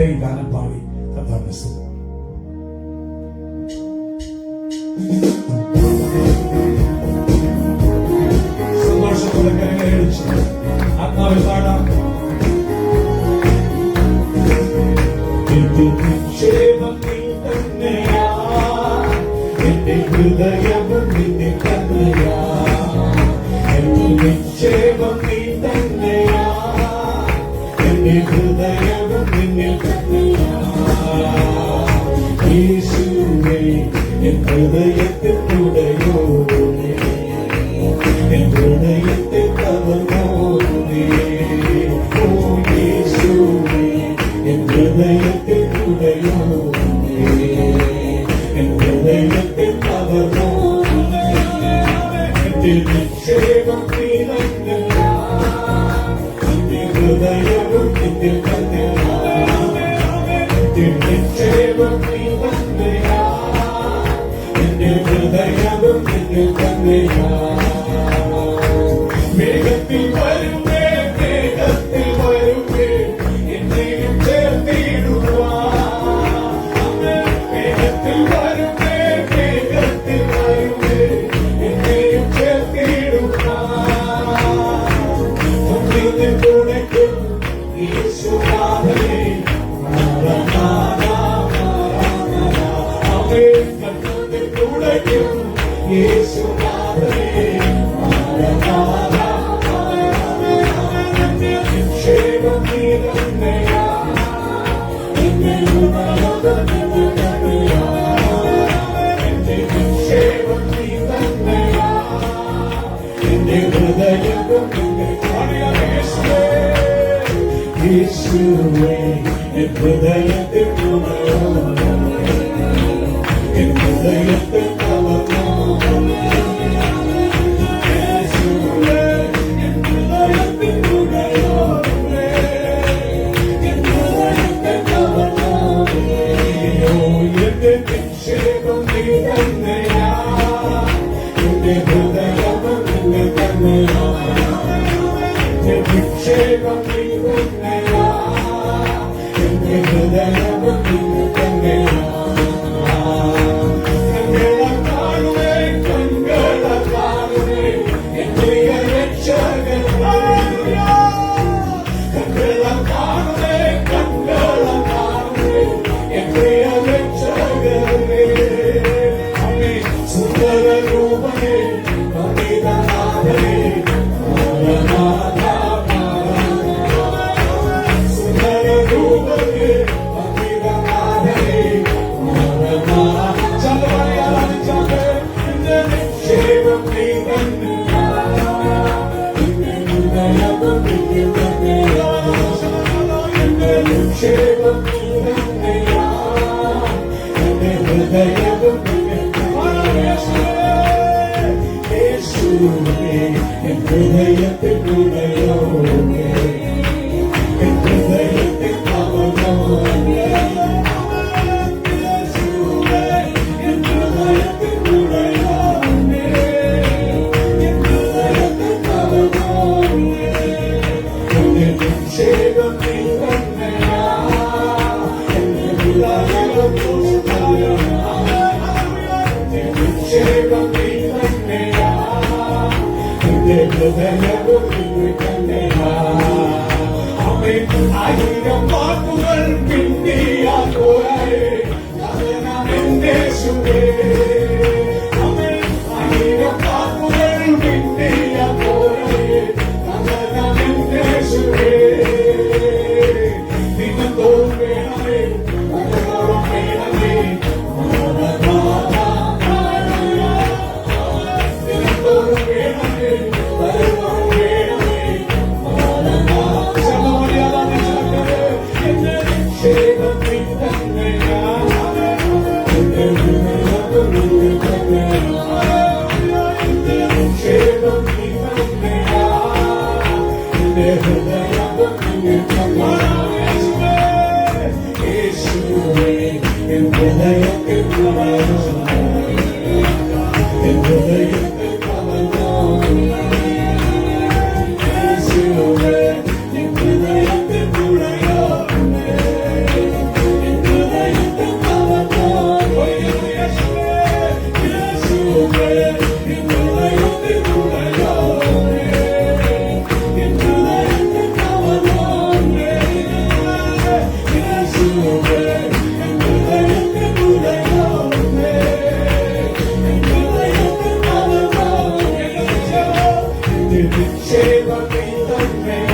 നിൽക്കട്ടെ. ഈ ഗാനം പാടി കർത്താവിനെ സ്തുതിക്കാം. സന്തോഷത്തോടെ കരങ്ങളെ അടിച്ച് ആത്മാവിൽ പാടാം. നിക്ഷേപം നീ തന്നെയാ, എന്റെ ഹൃദയവും നിന്നെ തന്നെയാ. നിക്ഷേപം നീ തന്നെയാ, എന്റെ ഹൃദയവും നിന്നിൽ തന്നെയാ. യേശുവേ എൻ ഹൃദയത്തിൽ തുടയോടെ, എൻ ഹൃദയത്തിൽ കവർന്നോടെ. ഓ യേശുവേ എൻ ഹൃദയത്തിൽ തുടയോടെ, എൻ ഹൃദയത്തിൽ കവർന്നോടെ. എന്റെ നിക്ഷേപം നീ തന്നെയാ, എന്റെ ഹൃദയവും നിന്നിൽ തന്നെയാ. എന്റെ നിക്ഷേപം നീ തന്നെയാ, എന്റെ ഹൃദയവും നിന്നിൽ തന്നെയാ. വേഗത്തിൽ വരുമേ, വേഗത്തിൽ വരുമേ, എന്നെയും ചേർത്തിടുവാ. വേഗത്തിൽ വരുമേ, വേഗത്തിൽ വരുമേ, എന്നെയും ചേർത്തിടുവാ. ഒന്നിനെ തുണയ്ക്കും യേശുനാഥനെ, തുണയ്ക്കും യേശുനാഥനെ. നിക്ഷേപം നീ തന്നെയാ, എന്റെ ഹൃദയവും നിന്നിൽ തന്നെയാ. എന്റെ നിക്ഷേപം നീ തന്നെയാ, എന്റെ ഹൃദയവും നിന്നിൽ തന്നെയാ. യേശുവേ എൻ ഹൃദയത്തിൽ തുണയോടെ, എൻ ഹൃദയത്തിൽ കവർന്നോടെ. യേശുവേ എൻ ഹൃദയത്തിൽ തുണയോടെ, എൻ ഹൃദയത്തിൽ കവർന്നോടെ. ഓ എന്റെ നിക്ഷേപം നീ തന്നെയാ, എന്റെ ഹൃദയവും നിന്നിൽ തന്നെയാ. എന്റെ നിക്ഷേപം നീ തന്നെയാ, എന്റെ ഹൃദയവും നിന്നിൽ തന്നെയാ. ഹൃദയത്തിൽ തുണയോടെ, എൻ ഹൃദയത്തിൽ കവർന്നോടെ. യേശുവേ എൻ ഹൃദയത്തിൽ തുണയോടെ, എൻ ഹൃദയത്തിൽ കവർന്നോടെ. എന്റെ നിക്ഷേപം നീ തന്നെയാ, എന്റെ ഹൃദയവും തന്നെയാ. എന്റെ നിക്ഷേപം നീ തന്നെയാ, എന്റെ ഹൃദയവും നിന്നിൽ തന്നെയാ. ആയിരം വാക്കുകൾ പിന്നിയാ പോരെ, എന്റെ യേശുവേ. ആയിരം വാക്കുകൾ പിന്നിയാ പോരെ, എന്റെ യേശുവേ. ദിനംതോറും വേണമേ, ദിനംതോറും വേണമേ, ദിനംതോറും വേണമേ, ക്ഷേമം നീ തന്നെ